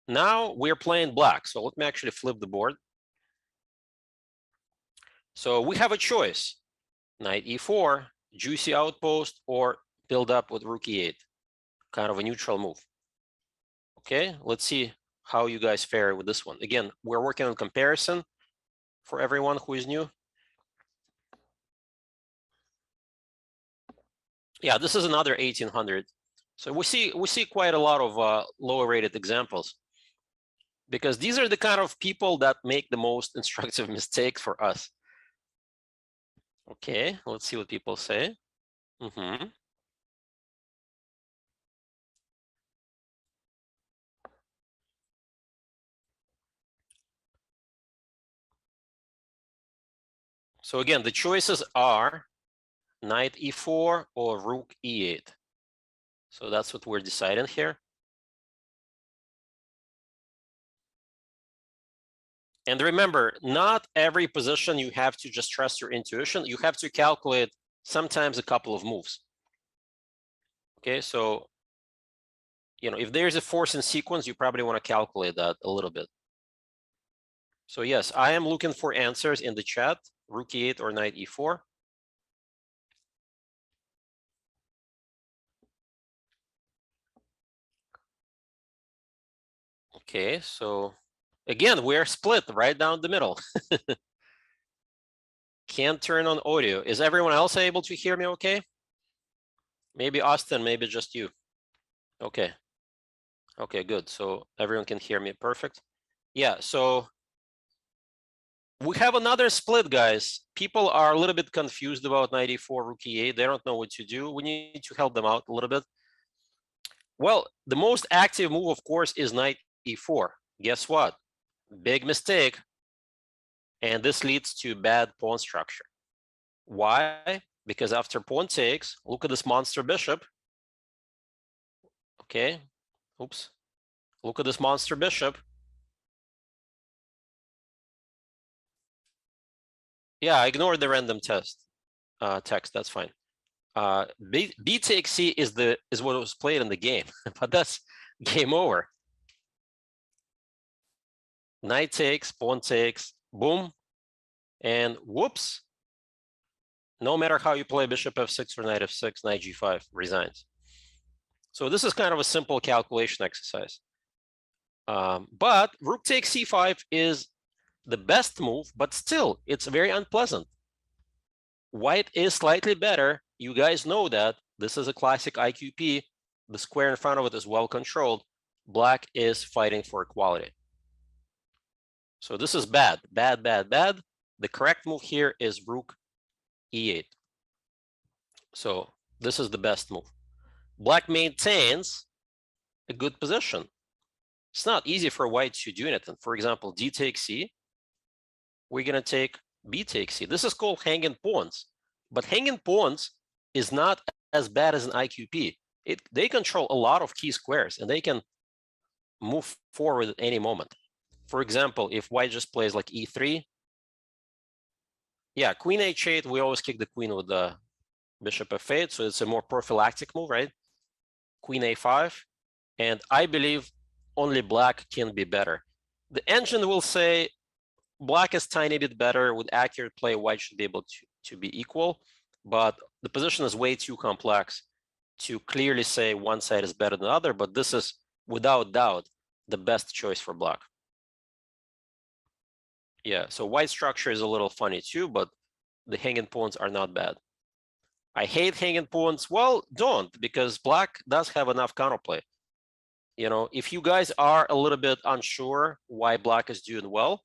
Now we're playing black. So let me actually flip the board. So we have a choice. Knight e4, juicy outpost, or build up with rook e8. Kind of a neutral move. Okay, let's see how you guys fare with this one. Again, we're working on comparison for everyone who is new. Yeah, this is another 1800. So we see quite a lot of lower rated examples, because these are the kind of people that make the most instructive mistakes for us. Okay, let's see what people say. So again, the choices are knight e4 or rook e8. So that's what we're deciding here. And remember, not every position you have to just trust your intuition. You have to calculate sometimes a couple of moves. Okay, so if there's a force in sequence, you probably want to calculate that a little bit. So yes, I am looking for answers in the chat. Rook e8 or knight e4. Okay, so again, we're split right down the middle. Can't turn on audio. Is everyone else able to hear me okay? Maybe Austin, maybe just you. Okay. Okay, good. So everyone can hear me perfect. Yeah, so we have another split, guys. People are a little bit confused about knight e4, rook e8. They don't know what to do. We need to help them out a little bit. Well, the most active move, of course, is knight e4. Guess what? Big mistake. And this leads to bad pawn structure. Why? Because after pawn takes, look at this monster bishop. Okay. Oops. Look at this monster bishop. Yeah, ignore the random text. That's fine. B takes C is what was played in the game, but that's game over. Knight takes, pawn takes, boom, and whoops. No matter how you play bishop f6 or knight f6, knight g5 resigns. So this is kind of a simple calculation exercise. But rook takes c5 is the best move, but still, it's very unpleasant. White is slightly better. You guys know that. This is a classic IQP. The square in front of it is well controlled. Black is fighting for equality. So this is bad, bad, bad, bad. The correct move here is rook e8. So this is the best move. Black maintains a good position. It's not easy for white to do anything. For example, d takes c. We're going to take b takes c. This is called hanging pawns. But hanging pawns is not as bad as an IQP. They control a lot of key squares, and they can move forward at any moment. For example, if white just plays like e3, yeah, queen h8, we always kick the queen with the bishop f8, so it's a more prophylactic move, right? Queen a5, and I believe only black can be better. The engine will say black is tiny bit better. With accurate play, white should be able to be equal, but the position is way too complex to clearly say one side is better than the other, but this is without doubt the best choice for black. Yeah, so white structure is a little funny too, but the hanging pawns are not bad. I hate hanging pawns. Well, don't, because black does have enough counterplay. If you guys are a little bit unsure why black is doing well,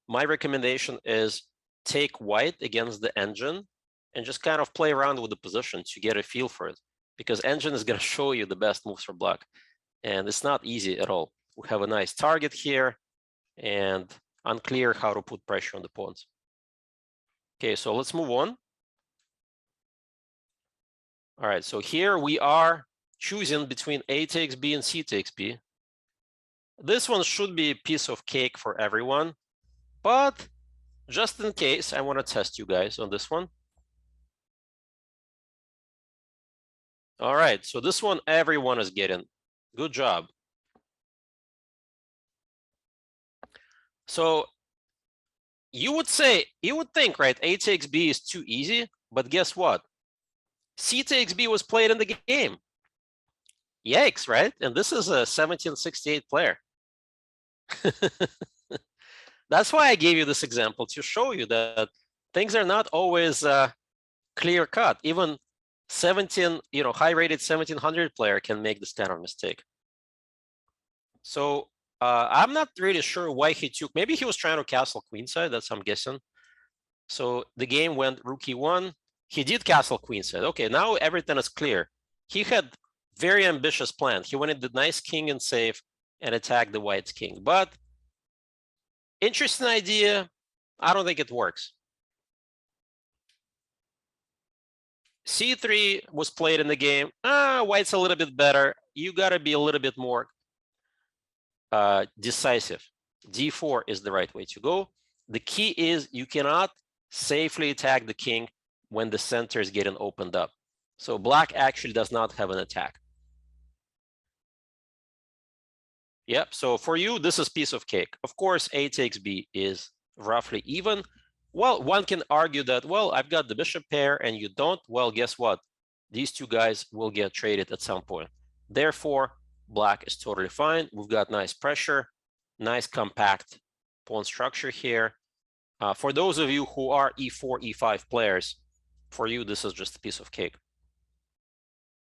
my recommendation is take white against the engine and just kind of play around with the position to get a feel for it, because engine is going to show you the best moves for black, and it's not easy at all. We have a nice target here, and unclear how to put pressure on the pawns. Okay, so let's move on. All right, so here we are choosing between A takes B and C takes B. This one should be a piece of cake for everyone, but just in case, I want to test you guys on this one. All right, so this one everyone is getting. Good job. So you would think, right, A takes B is too easy, but guess what? C takes B was played in the game. Yikes, right? And this is a 1768 player. That's why I gave you this example, to show you that things are not always clear cut. Even high-rated 1700 player can make this kind of mistake. So I'm not really sure why he took. Maybe he was trying to castle queenside. That's I'm guessing. So the game went rook e1. He did castle queenside. Okay, now everything is clear. He had very ambitious plan. He wanted the nice king and save and attack the white's king. But interesting idea. I don't think it works. C3 was played in the game. White's a little bit better. You got to be a little bit more decisive. D4 is the right way to go. The key is you cannot safely attack the king when the center is getting opened up. So black actually does not have an attack. Yep, so for you, this is piece of cake. Of course, A takes B is roughly even. Well, one can argue that, well, I've got the bishop pair and you don't. Well, guess what? These two guys will get traded at some point. Therefore, black is totally fine. We've got nice pressure, nice compact pawn structure here. For those of you who are E4, E5 players, for you, this is just a piece of cake.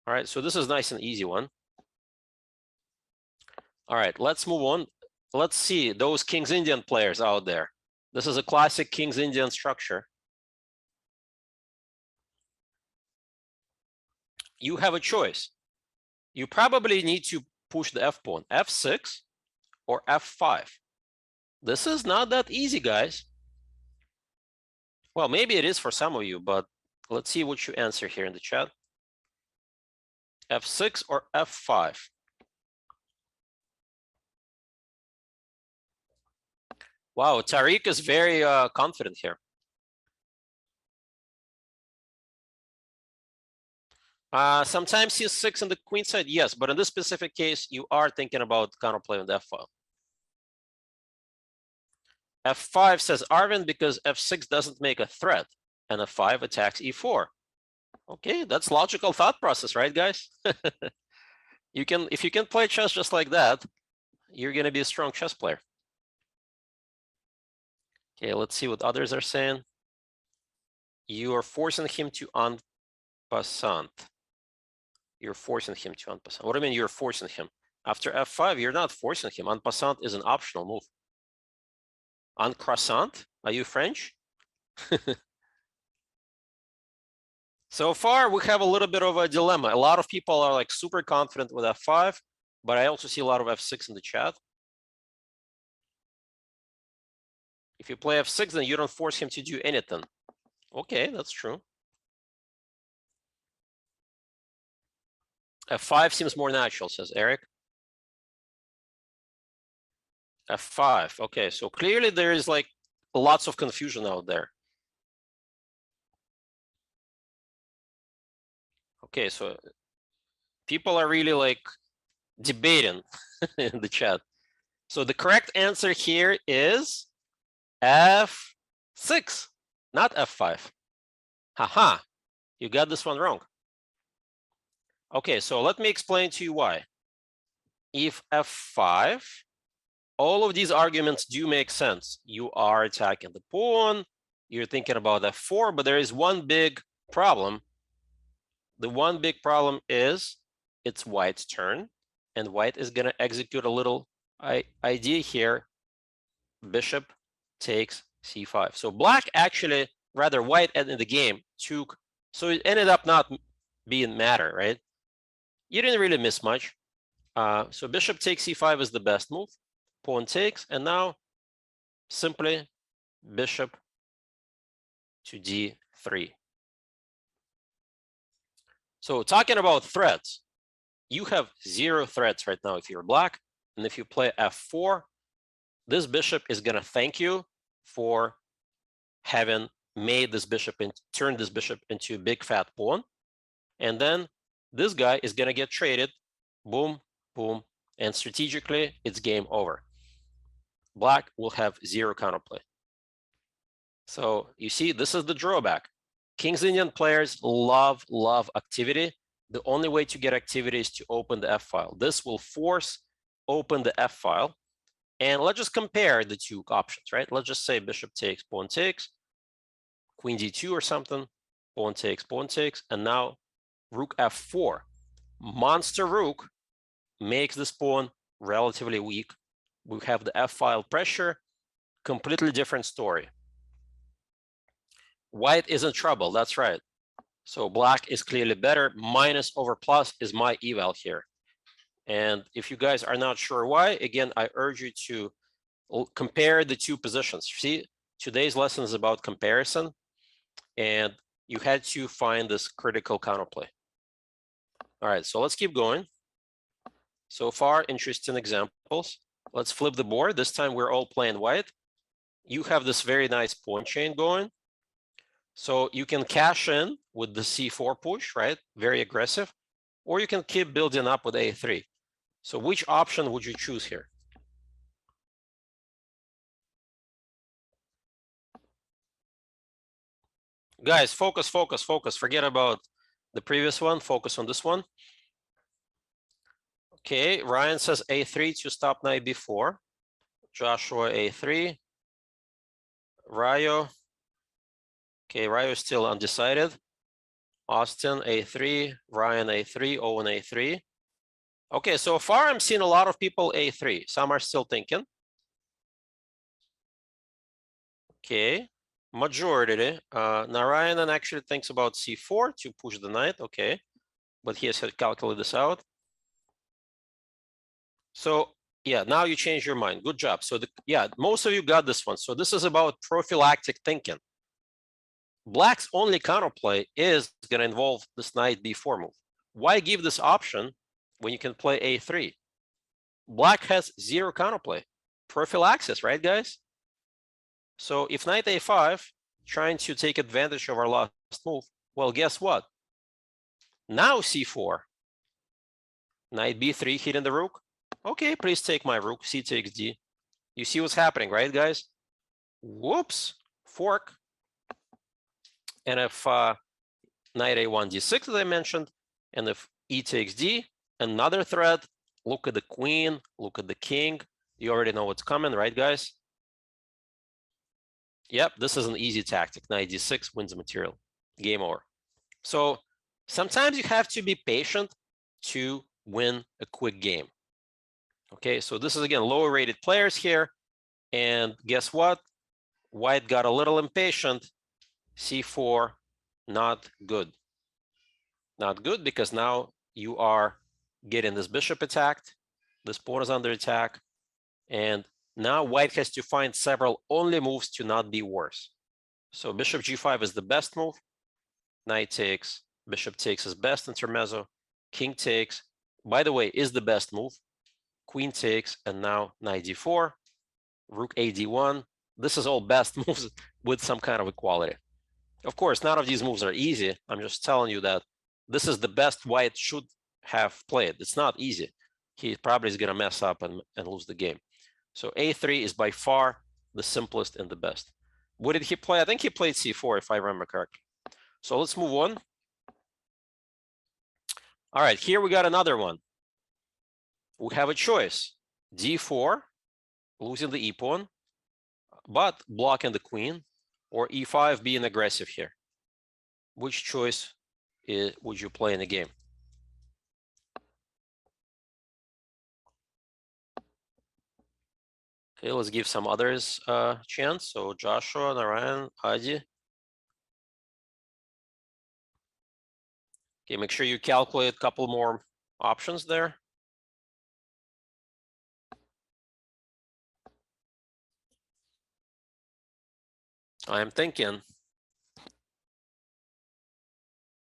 All right, so this is nice and easy one. All right, let's move on. Let's see those King's Indian players out there. This is a classic King's Indian structure. You have a choice. You probably need to push the F pawn, F6 or F5. This is not that easy, guys. Well, maybe it is for some of you, but let's see what you answer here in the chat. F6 or F5? Wow, Tariq is very confident here. Sometimes C6 on the queen side, yes, but in this specific case, you are thinking about counterplay on the F file. F5 says Arvin because F6 doesn't make a threat, and F5 attacks E4. Okay, that's logical thought process, right, guys? If you can play chess just like that, you're gonna be a strong chess player. Okay, let's see what others are saying. You are forcing him to en passant. You're forcing him to en passant. What do you mean you're forcing him? After F5, you're not forcing him. En passant is an optional move. En croissant? Are you French? So far, we have a little bit of a dilemma. A lot of people are like super confident with F5, but I also see a lot of F6 in the chat. If you play F6, then you don't force him to do anything. Okay, that's true. F5 seems more natural, says Eric. F5, okay, so clearly there is like lots of confusion out there. Okay, so people are really like debating in the chat. So the correct answer here is F6, not F5. Haha, you got this one wrong. Okay, so let me explain to you why. If F5, all of these arguments do make sense. You are attacking the pawn, you're thinking about F4, but there is one big problem. The one big problem is it's white's turn, and white is going to execute a little idea here. Bishop takes C5. So black actually, rather white in the game, took, so it ended up not being matter, right? You didn't really miss much. So bishop takes C5 is the best move. Pawn takes, and now simply bishop to D3. So talking about threats, you have 0 threats right now if you're black. And if you play F4, this bishop is going to thank you for having made this bishop and turned this bishop into a big fat pawn. And then this guy is going to get traded. Boom, boom. And strategically, it's game over. black will have 0 counterplay. So you see, this is the drawback. King's Indian players love activity. The only way to get activity is to open the F file. This will force open the F file. And let's just compare the two options, right? Let's just say bishop takes, pawn takes, queen d2 or something, pawn takes, and now rook f4. Monster rook makes this pawn relatively weak. We have the F file pressure, completely different story. White is in trouble, that's right. So black is clearly better. Minus over plus is my eval here. And if you guys are not sure why, again, I urge you to compare the two positions. See, today's lesson is about comparison, and you had to find this critical counterplay. All right, so let's keep going. So far, interesting examples. Let's flip the board. This time we're all playing white. You have this very nice pawn chain going. So you can cash in with the c4 push, right? Very aggressive. Or you can keep building up with a3. So which option would you choose here? Guys, focus. Forget about the previous one. Focus on this one. Okay, Ryan says a3 to stop knight b4. Joshua a3. Rayo. Okay, Rayo is still undecided. Austin a3. Ryan a3. Owen a3. Okay, so far I'm seeing a lot of people a3. Some are still thinking. Okay, majority. Narayanan actually thinks about c4 to push the knight. Okay, but he has to calculate this out. So yeah, now you change your mind. Good job. So yeah, most of you got this one. So this is about prophylactic thinking. Black's only counterplay is going to involve this knight b4 move. Why give this option when you can play a3? Black has 0 counterplay. Prophylaxis, right, guys? So if knight a5, trying to take advantage of our last move, well, guess what? Now c4. Knight b3 hitting the rook. Okay, please take my rook. C takes d. You see what's happening, right, guys? Whoops. Fork. And if knight a1 d6, as I mentioned, and if e takes d, another threat. Look at the queen, look at the king. You already know what's coming, right, guys? Yep, this is an easy tactic. Knight d6 wins the material. Game over. So sometimes you have to be patient to win a quick game. Okay, so this is, again, lower rated players here. And guess what? White got a little impatient. c4, not good. Not good, because now you are getting this bishop attacked. This pawn is under attack. And now white has to find several only moves to not be worse. So bishop g5 is the best move. Knight takes, bishop takes is best intermezzo. King takes, by the way, is the best move. Queen takes, and now knight d4, rook a d1. This is all best moves with some kind of equality. Of course, none of these moves are easy. I'm just telling you that this is the best white should have played. It's not easy. He probably is going to mess up and lose the game. So a3 is by far the simplest and the best. What did he play? I think he played c4, if I remember correctly. So let's move on. All right, here we got another one. We have a choice. d4, losing the e-pawn, but blocking the queen, or e5, being aggressive here. Which choice would you play in the game? Okay, let's give some others a chance. So Joshua, Narayan, Adi. Okay, make sure you calculate a couple more options there. I'm thinking.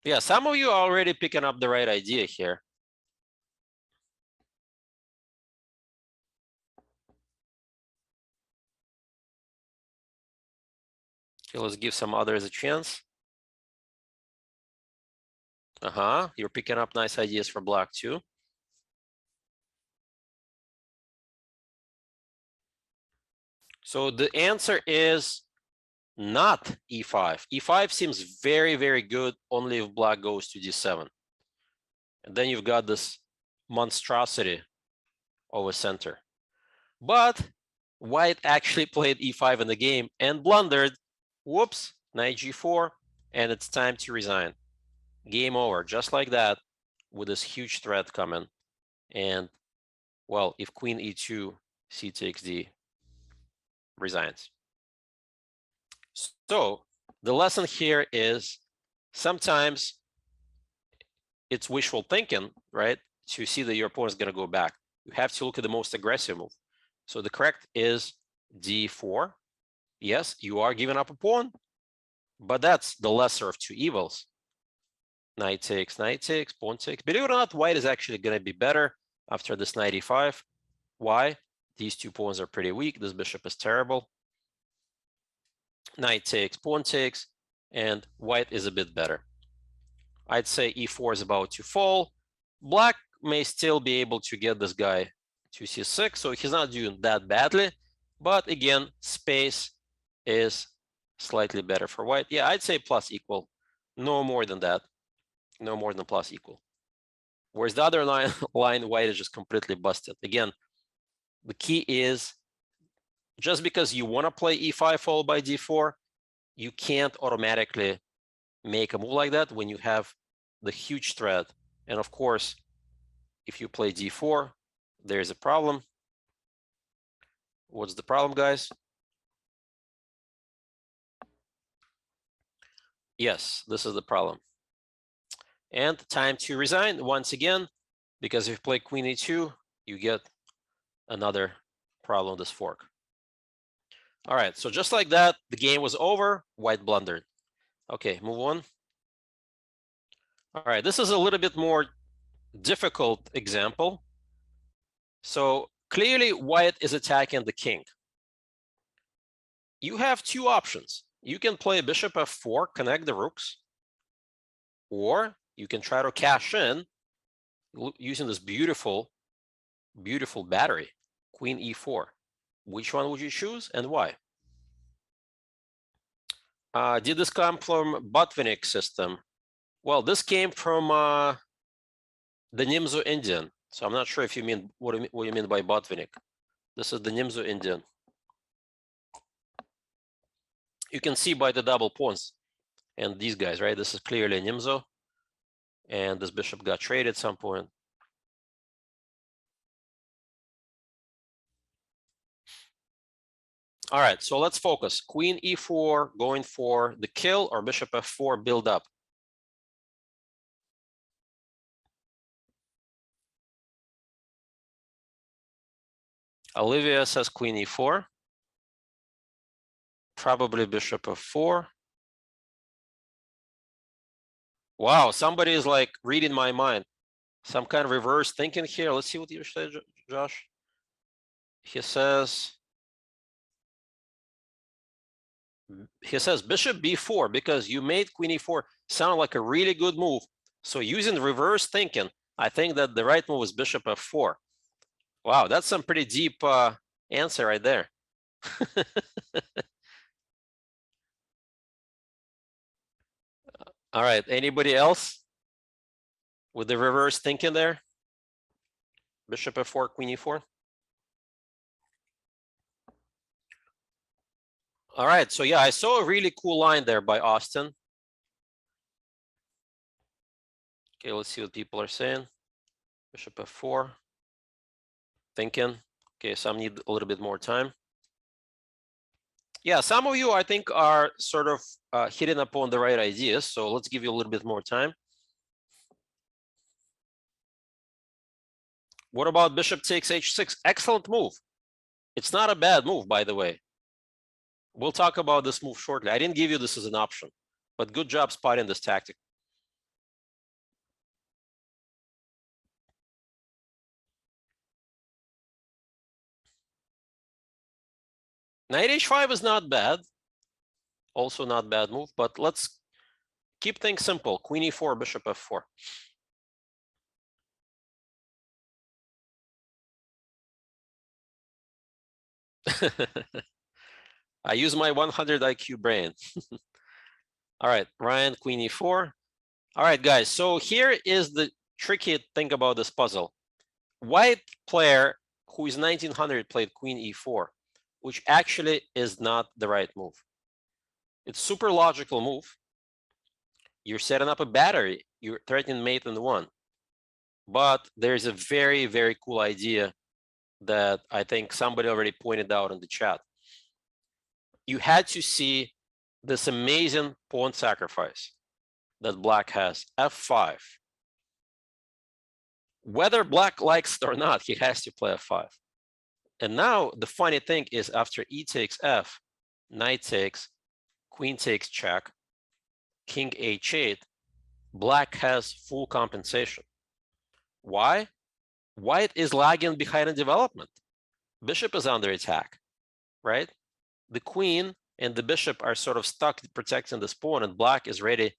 Yeah, some of you are already picking up the right idea here. Okay, let's give some others a chance. You're picking up nice ideas for black too. So the answer is not e5. e5 seems very, very good only if black goes to d7. And then you've got this monstrosity of a center. But white actually played e5 in the game and blundered. Whoops, knight g4, and it's time to resign. Game over, just like that, with this huge threat coming. And, well, if queen e2, c takes d, resigns. So the lesson here is sometimes it's wishful thinking, right? To see that your opponent's going to go back. You have to look at the most aggressive move. So the correct is d4. Yes, you are giving up a pawn, but that's the lesser of two evils. Knight takes, pawn takes. Believe it or not, white is actually going to be better after this knight e5. Why? These two pawns are pretty weak. This bishop is terrible. Knight takes, pawn takes, and white is a bit better. I'd say e4 is about to fall. Black may still be able to get this guy to c6, so he's not doing that badly. But again, space is slightly better for white. Yeah, I'd say plus equal. No more than that. No more than plus equal. Whereas the other line, white is just completely busted. Again, the key is just because you want to play e5 followed by d4, you can't automatically make a move like that when you have the huge threat. And of course, if you play d4, there's a problem. What's the problem, guys? Yes, this is the problem. And time to resign once again, because if you play queen e2, you get another problem, this fork. All right, so just like that, the game was over, white blundered. Okay, move on. All right, this is a little bit more difficult example. So clearly white is attacking the king. You have two options. You can play bishop f4, connect the rooks, or you can try to cash in using this beautiful, beautiful battery, queen e4. Which one would you choose and why? Did this come from Botvinnik system? Well, this came from the Nimzo Indian. So I'm not sure if you mean what you mean by Botvinnik. This is the Nimzo Indian. You can see by the double pawns and these guys, right? This is clearly a Nimzo. And this bishop got traded at some point. All right, so let's focus. Queen e4 going for the kill or bishop f4 build up? Olivia says queen e4. Probably bishop f4. Wow, somebody is like reading my mind. Some kind of reverse thinking here. Let's see what you said, Josh. He says bishop b4 because you made queen e4 sound like a really good move. So using reverse thinking, I think that the right move is bishop f4. Wow, that's some pretty deep answer right there. All right, anybody else with the reverse thinking there? Bishop f4, queen e4. All right, so yeah, I saw a really cool line there by Austin. Okay, let's see what people are saying. Bishop f4. Thinking. Okay, some need a little bit more time. Yeah, some of you, I think, are sort of hitting upon the right ideas. So let's give you a little bit more time. What about bishop takes h6? Excellent move. It's not a bad move, by the way. We'll talk about this move shortly. I didn't give you this as an option, but good job spotting this tactic. Knight h5 is not bad. Also not bad move, but let's keep things simple. Queen e4, bishop f4. I use my 100 IQ brain. All right, Ryan, queen e4. All right, guys, so here is the tricky thing about this puzzle. White player who is 1900 played queen e4, which actually is not the right move. It's super logical move. You're setting up a battery. You're threatening mate in one. But there's a very, very cool idea that I think somebody already pointed out in the chat. You had to see this amazing pawn sacrifice that black has, f5. Whether black likes it or not, he has to play f5. And now the funny thing is after e takes f, knight takes, queen takes check, king h8, black has full compensation. Why? White is lagging behind in development. Bishop is under attack, right? The queen and the bishop are sort of stuck protecting this pawn, and black is ready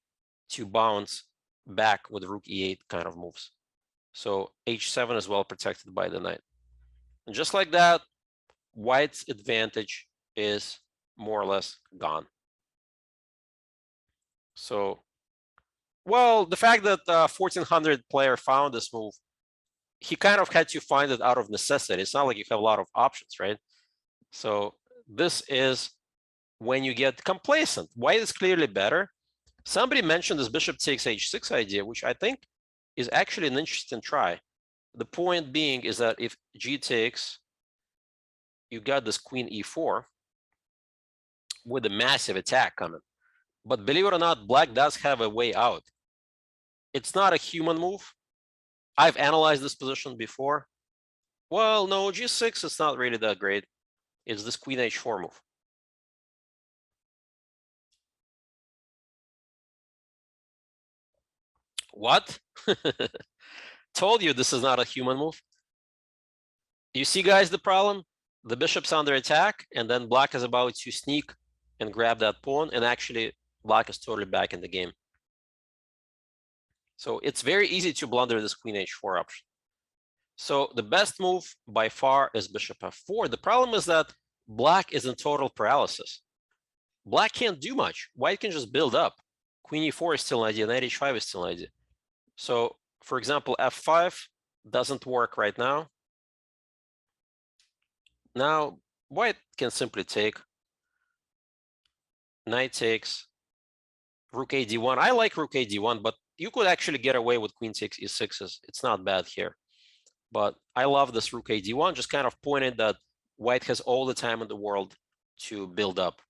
to bounce back with rook e8 kind of moves. So h7 is well protected by the knight. And just like that, white's advantage is more or less gone. So, well, the fact that 1400 player found this move, he kind of had to find it out of necessity. It's not like you have a lot of options, right? So this is when you get complacent. White is clearly better. Somebody mentioned this bishop takes h6 idea, which I think is actually an interesting try. The point being is that if g takes, you got this queen e4 with a massive attack coming. But believe it or not, black does have a way out. It's not a human move. I've analyzed this position before. Well, no, g6 is not really that great. It's this queen h4 move. What? Told you this is not a human move. You see, guys, the problem? The bishop's under attack, and then black is about to sneak and grab that pawn, and actually black is totally back in the game. So it's very easy to blunder this queen h4 option. So the best move by far is bishop f4. The problem is that black is in total paralysis. Black can't do much. White can just build up. Queen e4 is still an idea, knight h5 is still an idea. So, for example, f5 doesn't work right now. Now, white can simply take. Knight takes. Rook a d1. I like rook a d1, but you could actually get away with queen takes e6. It's not bad here. But I love this rook a d1, just kind of pointed that white has all the time in the world to build up.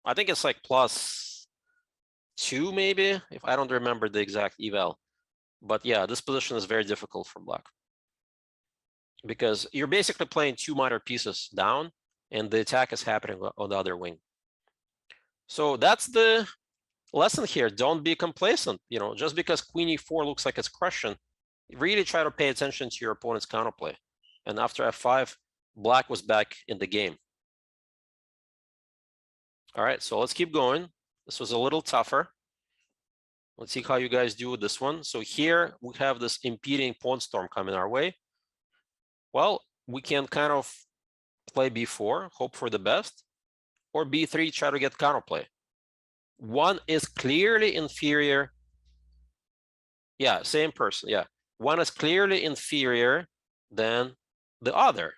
I think it's like +2 maybe, if I don't remember the exact eval. But yeah, this position is very difficult for black. Because you're basically playing two minor pieces down, and the attack is happening on the other wing. So that's the lesson here. Don't be complacent. You know, just because queen e4 looks like it's crushing, really try to pay attention to your opponent's counterplay. And after f5, black was back in the game. All right, so let's keep going. This was a little tougher. Let's see how you guys do with this one. So here we have this impeding pawn storm coming our way. Well, we can kind of play b4, hope for the best, or b3, try to get counterplay. One is clearly inferior. Yeah, same person, yeah. One is clearly inferior than the other.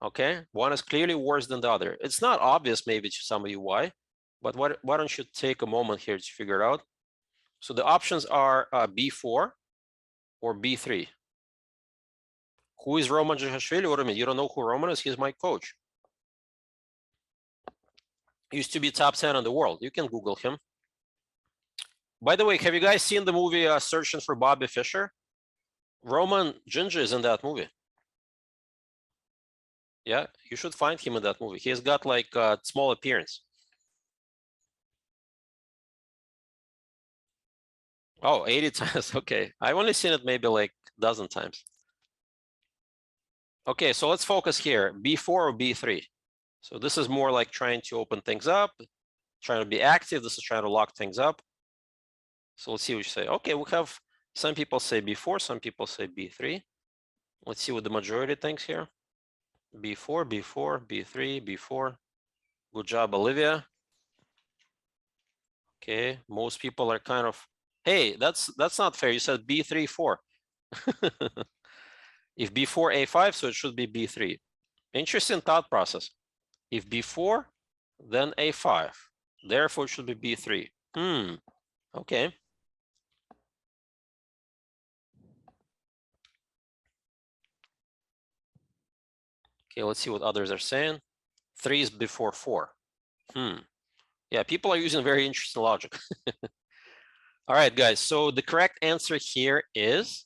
Okay, one is clearly worse than the other. It's not obvious maybe to some of you why, but why don't you take a moment here to figure it out? So the options are b4 or b3. Who is Roman Dzhigashvili? What do you mean? You don't know who Roman is? He's my coach. Used to be top 10 in the world. You can Google him. By the way, have you guys seen the movie Searching for Bobby Fischer? Roman Ginger is in that movie. Yeah, you should find him in that movie. He has got like a small appearance. Oh, 80 times. Okay. I've only seen it maybe like a dozen times. Okay, so let's focus here. B4 or B3? So this is more like trying to open things up, trying to be active. This is trying to lock things up. So let's see what you say. Okay, we have some people say B4, some people say B3. Let's see what the majority thinks here. B4, B4, B3, B4. Good job, Olivia. Okay, most people are kind of, hey, that's not fair. You said B3, 4. If B4, A5, so it should be B3. Interesting thought process. If B4, then A5. Therefore, it should be B3. Okay. Okay, let's see what others are saying. 3 is before 4. Yeah, people are using very interesting logic. All right, guys, so the correct answer here is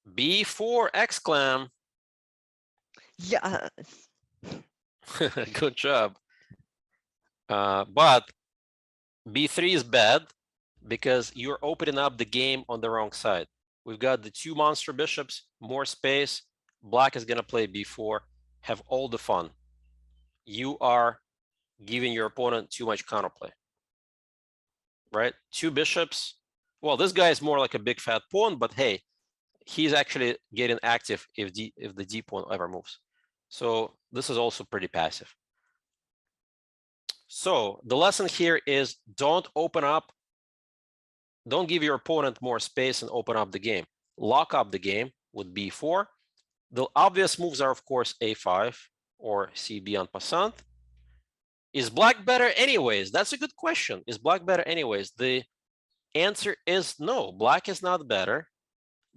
B4 exclam. Yeah. Good job. But B3 is bad because you're opening up the game on the wrong side. We've got the 2 monster bishops, more space. Black is going to play B4, have all the fun. You are giving your opponent too much counterplay, right? 2 bishops. Well, this guy is more like a big fat pawn, but hey, he's actually getting active if the D pawn ever moves. So this is also pretty passive. So the lesson here is don't give your opponent more space and open up the game. Lock up the game with B4. The obvious moves are, of course, A5 or CB en passant. Is black better anyways? That's a good question. Is black better anyways? The answer is no. Black is not better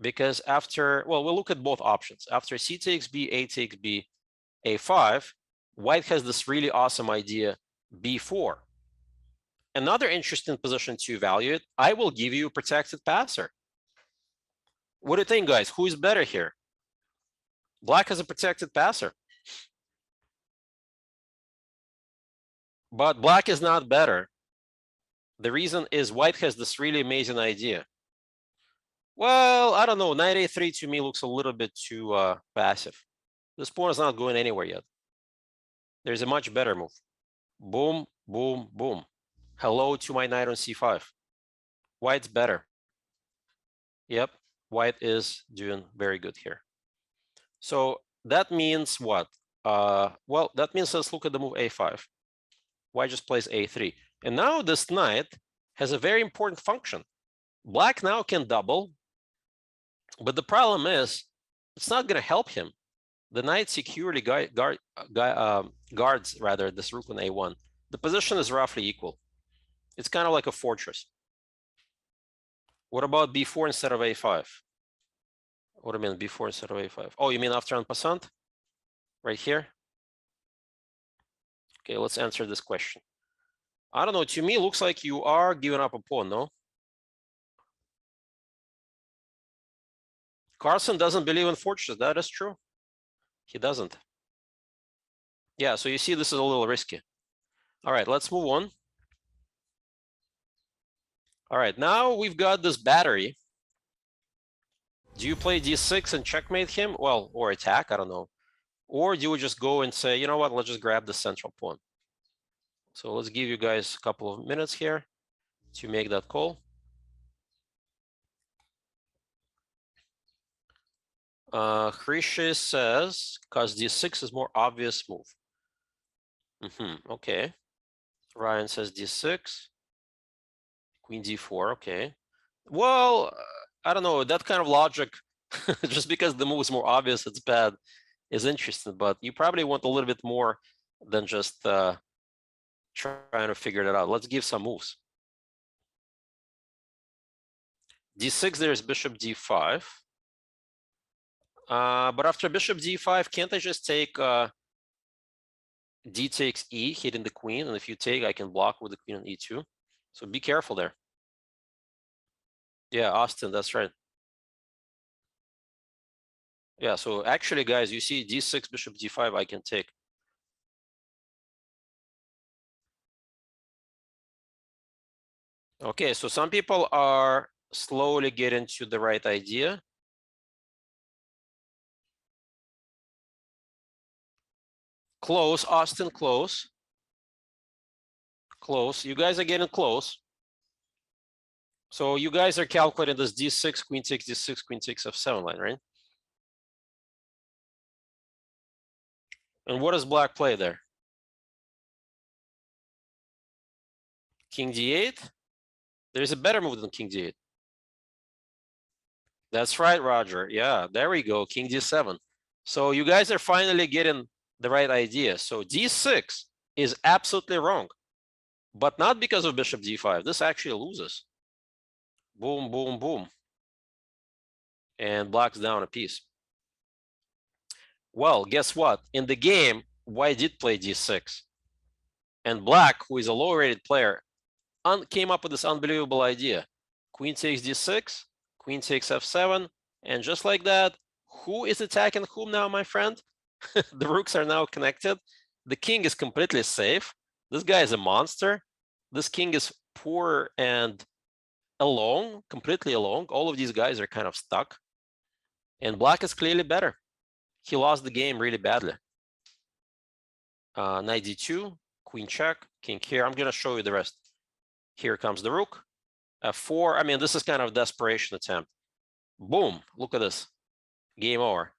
because after, well, we'll look at both options. After C takes B, A takes B, A5, white has this really awesome idea, B4. Another interesting position to evaluate, I will give you a protected passer. What do you think, guys? Who is better here? Black has a protected passer. But black is not better. The reason is white has this really amazing idea. Well, I don't know. Knight A3 to me looks a little bit too passive. This pawn is not going anywhere yet. There's a much better move. Boom, boom, boom. Hello to my knight on C5. White's better. Yep, white is doing very good here. So that means what? Well, that means let's look at the move A5. White just plays A3. And now this knight has a very important function. Black now can double, but the problem is it's not going to help him. The knight securely guards rather this rook on A1. The position is roughly equal. It's kind of like a fortress. What about B4 instead of A5? What do you mean B4 instead of A5? Oh, you mean after en passant? Right here? Okay, let's answer this question. I don't know, to me, it looks like you are giving up a pawn, no? Carson doesn't believe in fortresses. That is true. He doesn't. Yeah, so you see this is a little risky. All right, let's move on. All right, now we've got this battery. Do you play D6 and checkmate him? Well, or attack, I don't know. Or do you just go and say, you know what, let's just grab the central pawn. So let's give you guys a couple of minutes here to make that call. Hrishi says, because D6 is more obvious move. Okay. Ryan says D6. Queen D4, okay. Well, I don't know, that kind of logic, just because the move is more obvious, it's bad, is interesting, but you probably want a little bit more than just trying to figure that out. Let's give some moves. D6, there's bishop D5. But after bishop D5, can't I just take D takes E, hitting the queen, and if you take, I can block with the queen on E2. So be careful there. Yeah, Austin, that's right. Yeah, so actually, guys, you see D6, bishop D5, I can take. Okay, so some people are slowly getting to the right idea. Close, Austin, close. Close. You guys are getting close. So you guys are calculating this D6, queen takes D6, queen takes F7 line, right? And what does black play there? King d8. There's a better move than king d8. That's right, Roger. Yeah, there we go. King d7. So you guys are finally getting the right idea. So d6 is absolutely wrong, but not because of bishop d5. This actually loses. Boom, boom, boom. And black's down a piece. Well, guess what? In the game, white did play d6. And black, who is a low-rated player, came up with this unbelievable idea. Queen takes d6, queen takes f7, and just like that, who is attacking whom now, my friend? The rooks are now connected. The king is completely safe. This guy is a monster. This king is poor and alone, completely alone. All of these guys are kind of stuck. And black is clearly better. He lost the game really badly. Knight d2, queen check, king here. I'm going to show you the rest. Here comes the rook. F4. I mean, this is kind of a desperation attempt. Boom. Look at this. Game over.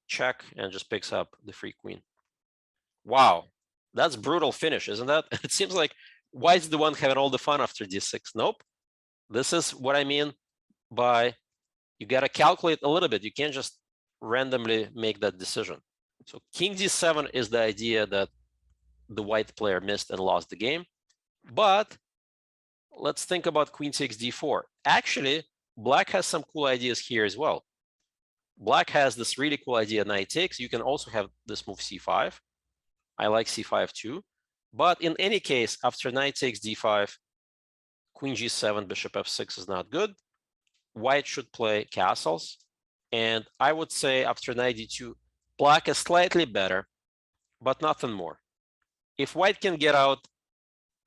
Check, and just picks up the free queen. Wow. That's brutal finish, isn't that? It seems like white's the one having all the fun after d6. Nope. This is what I mean by you got to calculate a little bit. You can't just randomly make that decision. So king d7 is the idea that the white player missed and lost the game. But let's think about queen takes d4. Actually, black has some cool ideas here as well. Black has this really cool idea, knight takes. You can also have this move c5. I like c5 too. But in any case, after knight takes d5, queen g7, bishop f6 is not good. White should play castles. And I would say after knight d2, black is slightly better, but nothing more. If white can get out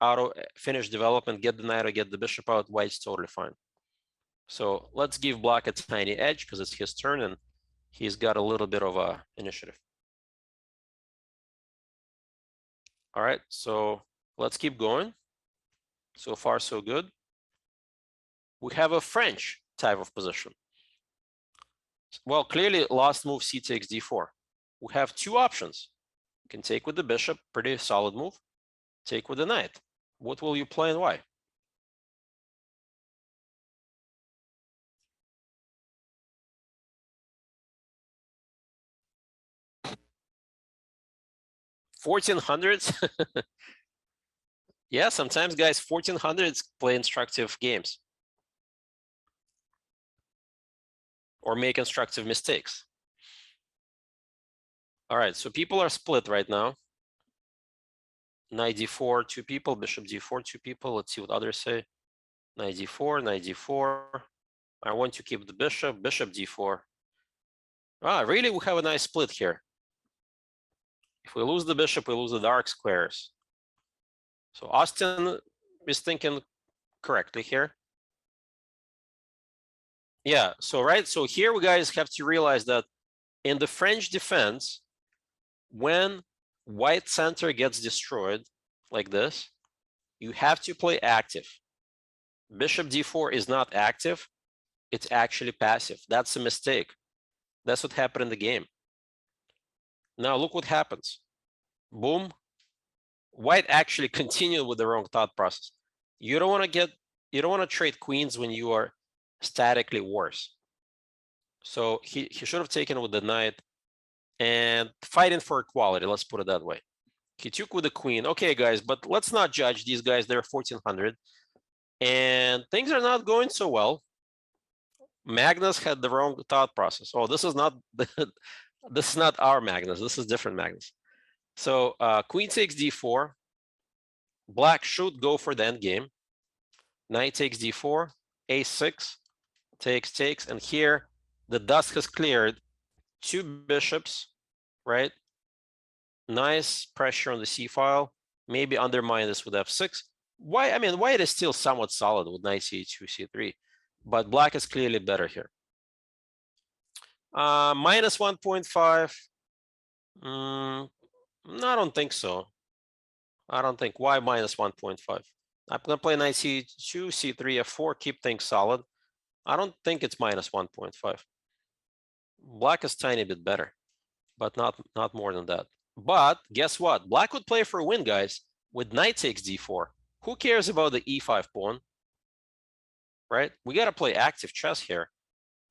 of finish development, get the knight or get the bishop out, white's totally fine. So let's give black a tiny edge because it's his turn and he's got a little bit of a initiative. All right, so let's keep going. So far, so good. We have a French type of position. Well, clearly last move c takes d4. We have two options. You can take with the bishop, pretty solid move. Take with the knight. What will you play and why? $1400s? Yeah, sometimes guys, 1400s play instructive games or make instructive mistakes. All right, so people are split right now. Knight d4, 2 people, bishop d4, 2 people. Let's see what others say. Knight d4, knight d4. I want to keep the bishop, bishop d4. Ah, really, we have a nice split here. If we lose the bishop, we lose the dark squares. So Austin is thinking correctly here. Yeah, so right, so here we guys have to realize that in the French defense, when white center gets destroyed like this, you have to play active. Bishop d4 is not active, it's actually passive. That's a mistake. That's what happened in the game. Now look what happens. Boom. White actually continued with the wrong thought process. You don't want to trade queens when you are statically worse. So he should have taken with the knight and fighting for equality, let's put it that way. He took with the queen. Okay, guys, but let's not judge these guys. They're 1400. And things are not going so well. Magnus had the wrong thought process. Oh, this is not this is not our Magnus. This is different Magnus. So queen takes d4. Black should go for the endgame. Knight takes d4. a6 takes, and here the dust has cleared. 2 bishops, right? Nice pressure on the c file. Maybe undermine this with f6. Why? I mean, white is still somewhat solid with knight c2, c3, but black is clearly better here. Minus 1.5. I don't think so. I don't think. Why minus 1.5? I'm going to play knight c2, c3, f4, keep things solid. I don't think it's minus 1.5. Black is tiny bit better, but not more than that. But guess what? Black would play for a win, guys, with knight takes d4. Who cares about the e5 pawn, right? We got to play active chess here.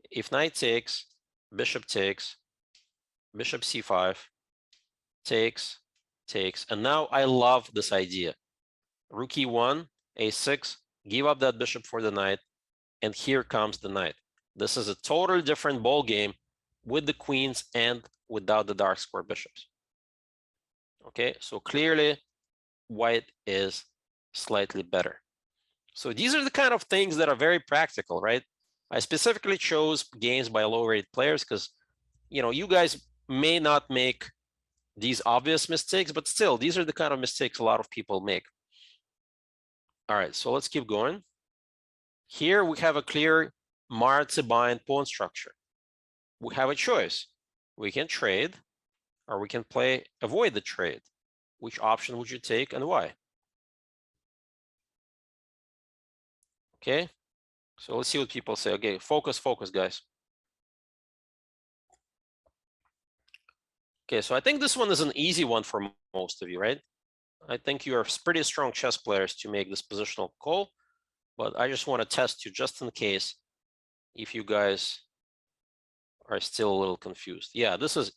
If knight takes, bishop takes, bishop c5, takes, and now I love this idea. Rook e1, a6, give up that bishop for the knight, and here comes the knight. This is a totally different ball game with the queens and without the dark square bishops. Okay, so clearly white is slightly better. So these are the kind of things that are very practical, right? I specifically chose games by low-rated players because, you know, you guys may not make these obvious mistakes, but still, these are the kind of mistakes a lot of people make. All right, so let's keep going. Here we have a clear Marzi-bind pawn structure. We have a choice. We can trade, or we can play avoid the trade. Which option would you take and why? Okay, so let's see what people say. Okay, focus, guys. Okay, so I think this one is an easy one for most of you, right? I think you are pretty strong chess players to make this positional call, but I just want to test you just in case if you guys are still a little confused. Yeah, this is,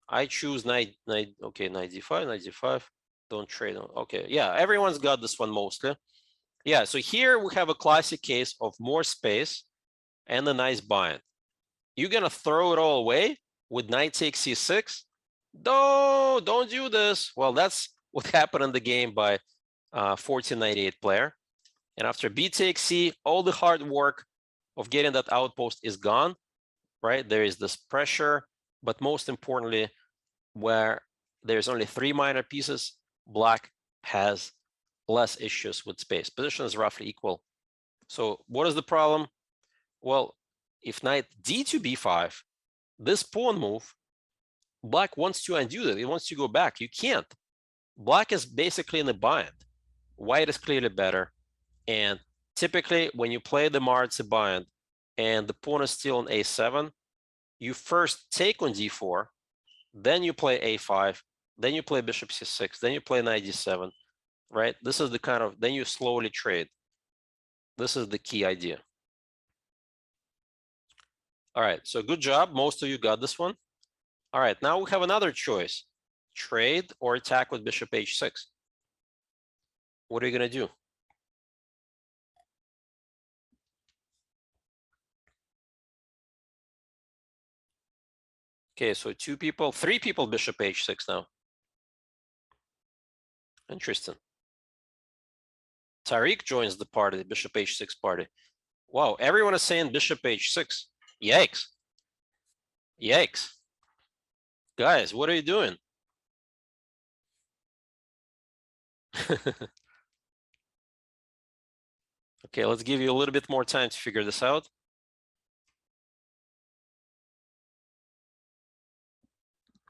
I choose knight, okay, knight d5, don't trade. Okay, yeah, everyone's got this one mostly. Yeah, so here we have a classic case of more space and a nice bind. You're gonna throw it all away with knight takes c6? No, don't do this. Well, that's what happened in the game by 1498 player. And after b takes c, all the hard work of getting that outpost is gone, right? There is this pressure, but most importantly, where there's only 3 minor pieces, black has less issues with space. Position is roughly equal. So what is the problem? Well, if knight d to b5, this pawn move, black wants to undo that. It wants to go back. You can't. Black is basically in a bind. White is clearly better. And typically, when you play the Marzi bind and the pawn is still on a7, you first take on d4, then you play a5, then you play bishop c6, then you play knight d7, right? This is the kind of, then you slowly trade. This is the key idea. All right, so good job. Most of you got this one. All right, now we have another choice. Trade or attack with bishop h6. What are you gonna do? Okay, so 3 people bishop h6 now. Interesting. Tariq joins the party, the bishop h6 party. Wow, everyone is saying bishop h6. Yikes. Yikes. Guys, what are you doing? Okay, let's give you a little bit more time to figure this out.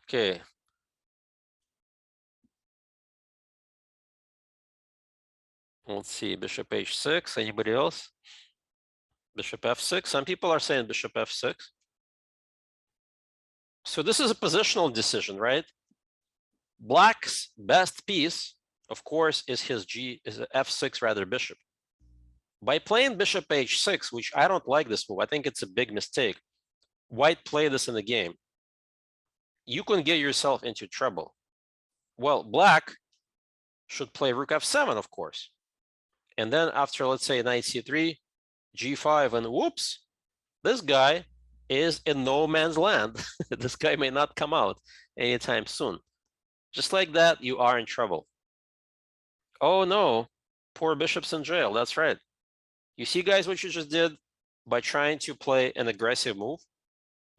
Okay. Let's see, bishop h6, anybody else? Bishop f6, some people are saying bishop f6. So this is a positional decision, right? Black's best piece, of course, is his f6 rather bishop. By playing bishop h6, which I don't like this move, I think it's a big mistake. White played this in the game. You can get yourself into trouble. Well, black should play rook f7, of course. And then after, let's say, knight c3, g5, and whoops, this guy is in no man's land. This guy may not come out anytime soon. Just like that, you are in trouble. Oh no, poor bishop's in jail. That's right. You see, guys, what you just did? By trying to play an aggressive move,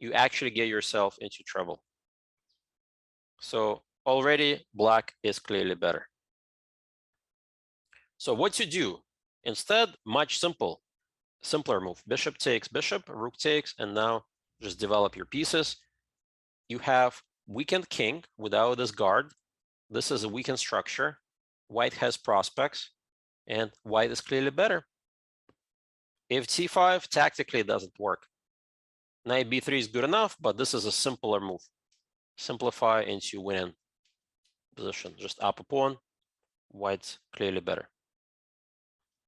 you actually get yourself into trouble. So already black is clearly better. So what to do? Instead, much simpler move. Bishop takes bishop, rook takes, and now just develop your pieces. You have weakened king without this guard. This is a weakened structure. White has prospects, and white is clearly better. If c5, tactically it doesn't work. Knight b3 is good enough, but this is a simpler move. Simplify into winning position. Just up a pawn. White's clearly better.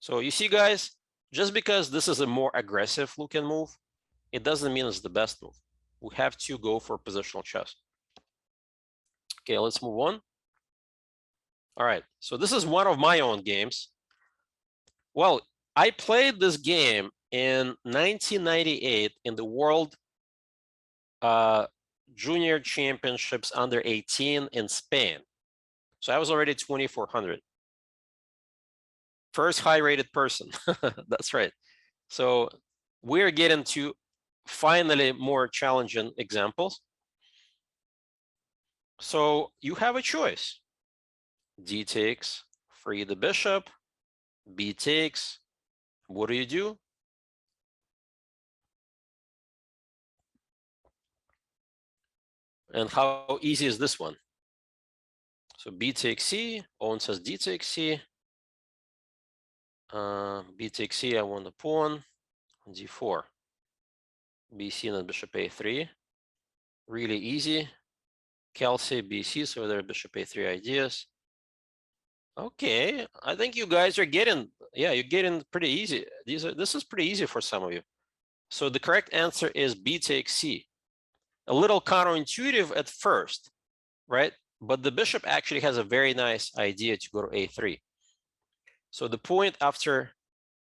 So you see, guys, just because this is a more aggressive looking move, it doesn't mean it's the best move. We have to go for positional chess. Okay, let's move on. All right, so this is one of my own games. Well, I played this game in 1998 in the World Junior Championships under 18 in Spain. So I was already 2400. First high-rated person. That's right. So we're getting to finally more challenging examples. So you have a choice. D takes, free the bishop. B takes. What do you do? And how easy is this one? So B takes C. Owen says D takes C. B takes C. I want the pawn. D4. BC and bishop A3. Really easy. Kelsey, BC. So there are bishop A3 ideas. Okay, I think you guys are getting, yeah, you're getting pretty easy. This is pretty easy for some of you. So the correct answer is B takes C. A little counterintuitive at first, right? But the bishop actually has a very nice idea to go to A3. So the point after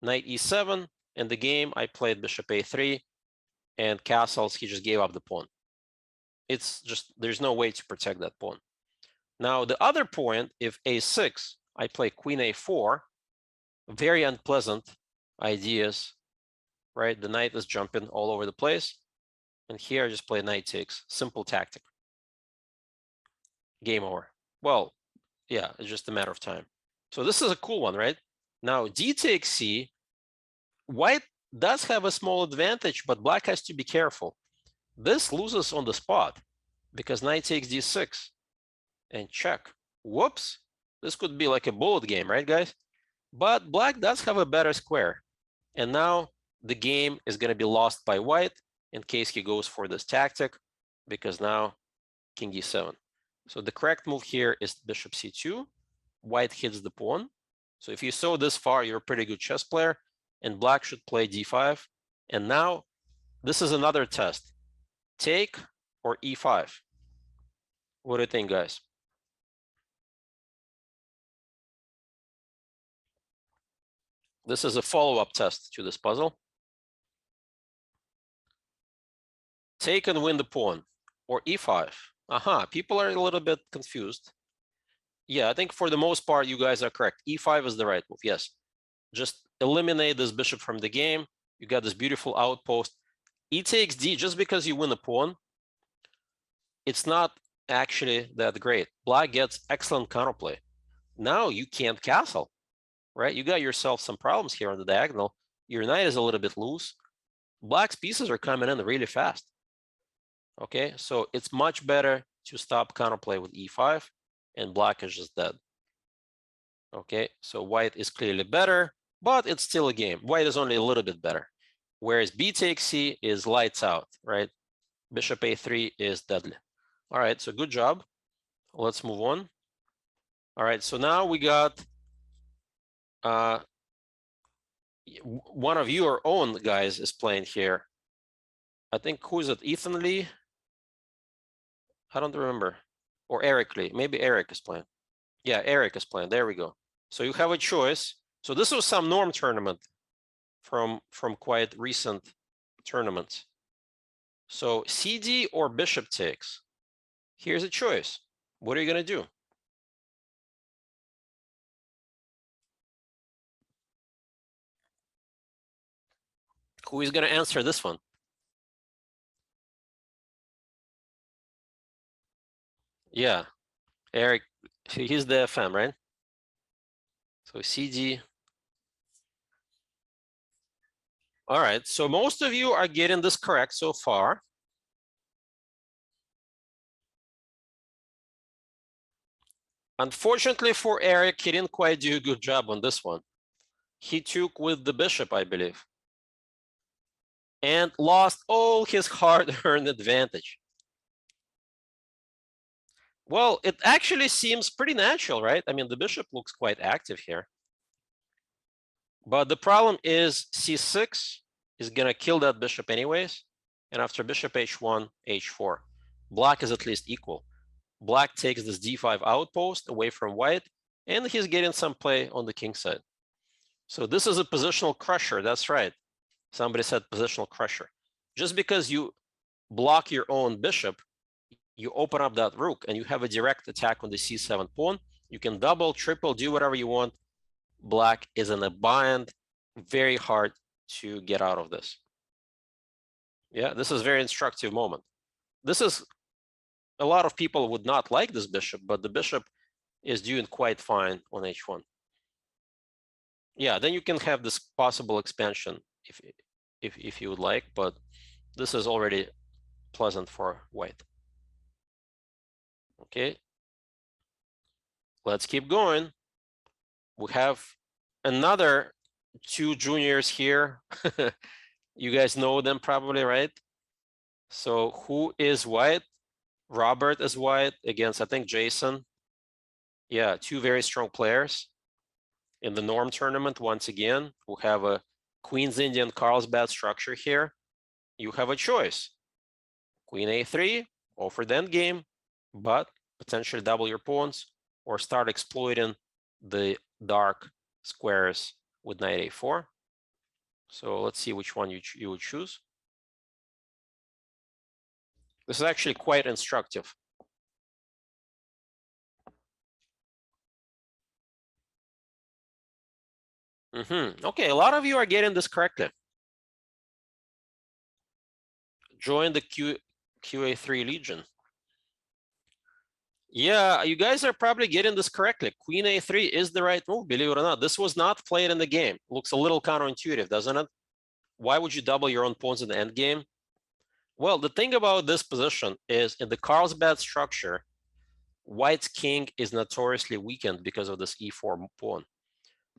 knight E7 in the game, I played bishop A3 and castles, he just gave up the pawn. It's just, there's no way to protect that pawn. Now the other point, if A6, I play queen A4, very unpleasant ideas, right? The knight is jumping all over the place. And here I just play knight takes, simple tactic. Game over. Well, yeah, it's just a matter of time. So this is a cool one, right? Now D takes C, white does have a small advantage, but black has to be careful. This loses on the spot because knight takes D6 and check. Whoops, this could be like a bullet game, right, guys? But black does have a better square. And now the game is going to be lost by white in case he goes for this tactic, because now king E7. So the correct move here is bishop C2. White hits the pawn. So if you saw this far, you're a pretty good chess player, and black should play D5. And now this is another test. Take or E5? What do you think, guys? This is a follow-up test to this puzzle. Take and win the pawn, or E5. Aha, people are a little bit confused. Yeah, I think for the most part, you guys are correct. E5 is the right move, yes. Just eliminate this bishop from the game. You got this beautiful outpost. E takes D, just because you win the pawn, it's not actually that great. Black gets excellent counterplay. Now you can't castle, right? You got yourself some problems here on the diagonal. Your knight is a little bit loose. Black's pieces are coming in really fast. Okay, so it's much better to stop counterplay with E5, and black is just dead. Okay, so white is clearly better, but it's still a game. White is only a little bit better. Whereas B takes C is lights out, right? Bishop A3 is deadly. All right, so good job. Let's move on. All right, so now we got one of your own guys is playing here. I think, who is it? Ethan Lee? I don't remember. Or Eric Lee. Maybe Eric is playing. Yeah, Eric is playing. There we go. So you have a choice. So this was some norm tournament from quite recent tournaments. So CD or bishop takes. Here's a choice. What are you going to do? Who is going to answer this one? Yeah, Eric, he's the FM, right? So CD. All right, so most of you are getting this correct so far. Unfortunately for Eric, he didn't quite do a good job on this one. He took with the bishop, I believe, and lost all his hard-earned advantage. Well, it actually seems pretty natural, right? I mean, the bishop looks quite active here. But the problem is c6 is going to kill that bishop anyways. And after bishop h1, h4, black is at least equal. Black takes this d5 outpost away from white, and he's getting some play on the king side. So this is a positional crusher. That's right. Somebody said positional crusher. Just because you block your own bishop, you open up that rook and you have a direct attack on the c7 pawn. You can double, triple, do whatever you want. Black is in a bind, very hard to get out of this. Yeah, this is a very instructive moment. This is, a lot of people would not like this bishop, but the bishop is doing quite fine on h1. Yeah, then you can have this possible expansion if you would like, but this is already pleasant for white. Okay, let's keep going. We have another two juniors here. You guys know them probably, right? So who is white? Robert is white against, I think, Jason. Yeah, two very strong players in the norm tournament. Once again, we have a Queen's Indian Carlsbad structure here. You have a choice. Queen a3, offer the endgame, but potentially double your pawns, or start exploiting the dark squares with knight a4. So let's see which one you would choose. This is actually quite instructive. Okay, a lot of you are getting this correctly. Join the QA3 Legion. Yeah, you guys are probably getting this correctly. Queen a3 is the right move, believe it or not. This was not played in the game. Looks a little counterintuitive, doesn't it? Why would you double your own pawns in the endgame? Well, the thing about this position is in the Carlsbad structure, white's king is notoriously weakened because of this e4 pawn.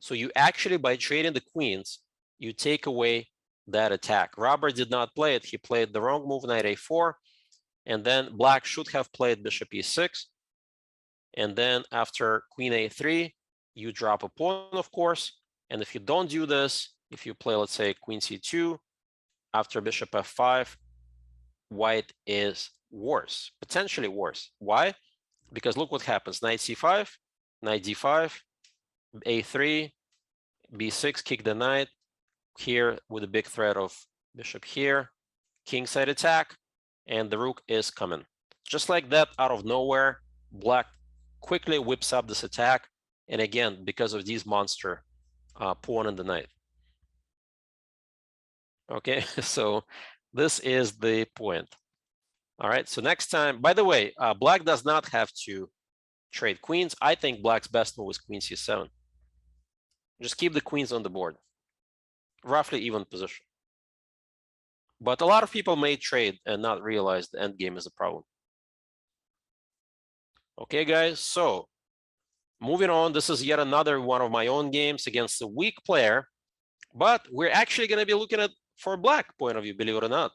So you actually, by trading the queens, you take away that attack. Robert did not play it. He played the wrong move, knight a4. And then black should have played bishop e6. And then after queen a3, you drop a pawn, of course. And if you don't do this, if you play, let's say, queen c2, after bishop f5, white is worse, potentially worse. Why? Because look what happens. Knight c5, knight d5, a3, b6, kick the knight. Here with a big threat of bishop here, kingside attack, and the rook is coming. Just like that, out of nowhere, black quickly whips up this attack. And again, because of these monster pawn and the knight. Okay, so this is the point. All right, so next time, by the way, black does not have to trade queens. I think black's best move is queen c7. Just keep the queens on the board. Roughly even position. But a lot of people may trade and not realize the endgame is a problem. Okay, guys, so moving on, this is yet another one of my own games against a weak player, but we're actually going to be looking at for black point of view, believe it or not.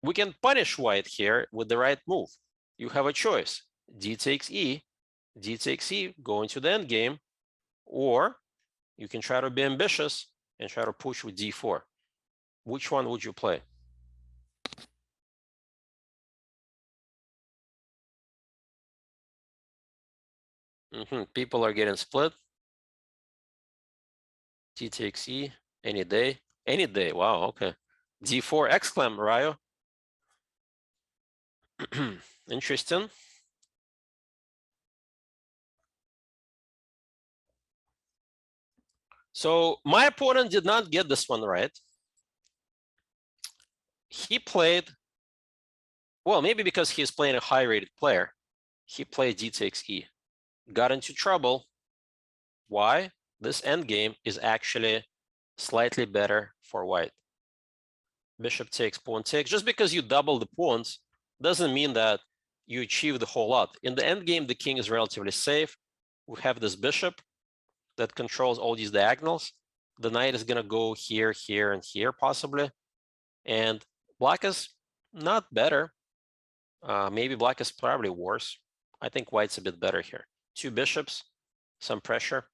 We can punish white here with the right move. You have a choice. D takes E, D takes E, go into the endgame, or you can try to be ambitious and try to push with D4. Which one would you play? People are getting split. D takes E, any day. Any day, wow, okay. D4 exclam, Ryo. Interesting. So my opponent did not get this one right. He played, well, maybe because he's playing a high-rated player, he played D takes E. Got into trouble. Why? This endgame is actually slightly better for white. Bishop takes, pawn takes. Just because you double the pawns doesn't mean that you achieve the whole lot. In the endgame, the king is relatively safe. We have this bishop that controls all these diagonals. The knight is going to go here, here, and here, possibly. And black is not better. Maybe black is probably worse. I think white's a bit better here. Two bishops, some pressure.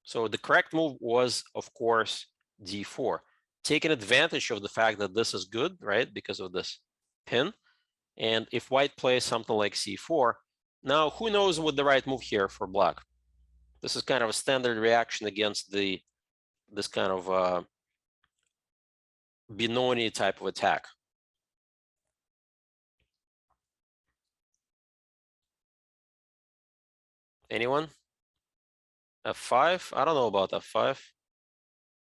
So the correct move was, of course, d4, taking advantage of the fact that this is good, right, because of this pin. And if white plays something like c4, now who knows what the right move here for black? This is kind of a standard reaction against this kind of Benoni type of attack. Anyone? f5? I don't know about f5.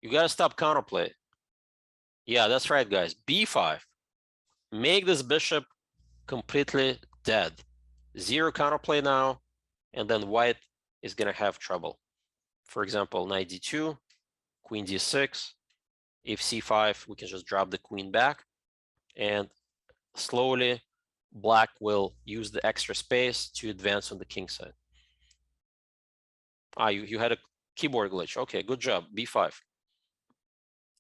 You gotta stop counterplay. Yeah, that's right, guys. b5. Make this bishop completely dead. Zero counterplay now, and then white is gonna have trouble. For example, knight d2, queen d6. If c5, we can just drop the queen back, and slowly black will use the extra space to advance on the king side. You had a keyboard glitch. Okay, good job. b5.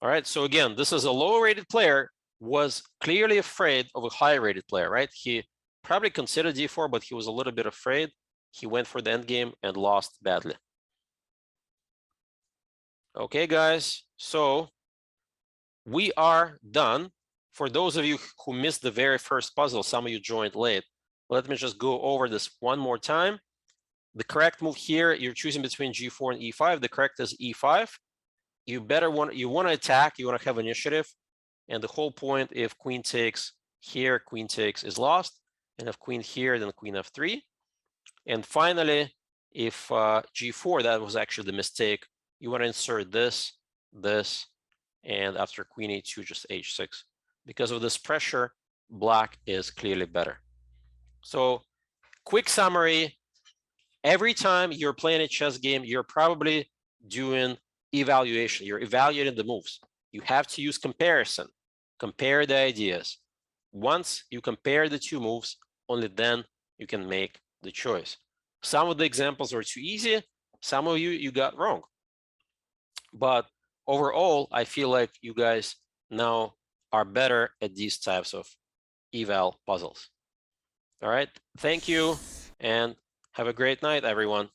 All right, so again, this is a low-rated player, was clearly afraid of a high-rated player, right? He probably considered d4, but he was a little bit afraid. He went for the endgame and lost badly. Okay, guys, so we are done. For those of you who missed the very first puzzle, some of you joined late, let me just go over this one more time. The correct move here, you're choosing between g4 and e5. The correct is e5. You want to attack, you want to have initiative. And the whole point, if queen takes here, queen takes is lost. And if queen here, then queen f3. And finally, if g4, that was actually the mistake, you want to insert this, and after queen a2, just h6. Because of this pressure, black is clearly better. So quick summary, every time you're playing a chess game, you're probably doing evaluation. You're evaluating the moves. You have to use comparison. Compare the ideas. Once you compare the two moves, only then you can make the choice. Some of the examples are too easy. Some of you got wrong. But overall, I feel like you guys now are better at these types of eval puzzles. All right, thank you, and have a great night, everyone.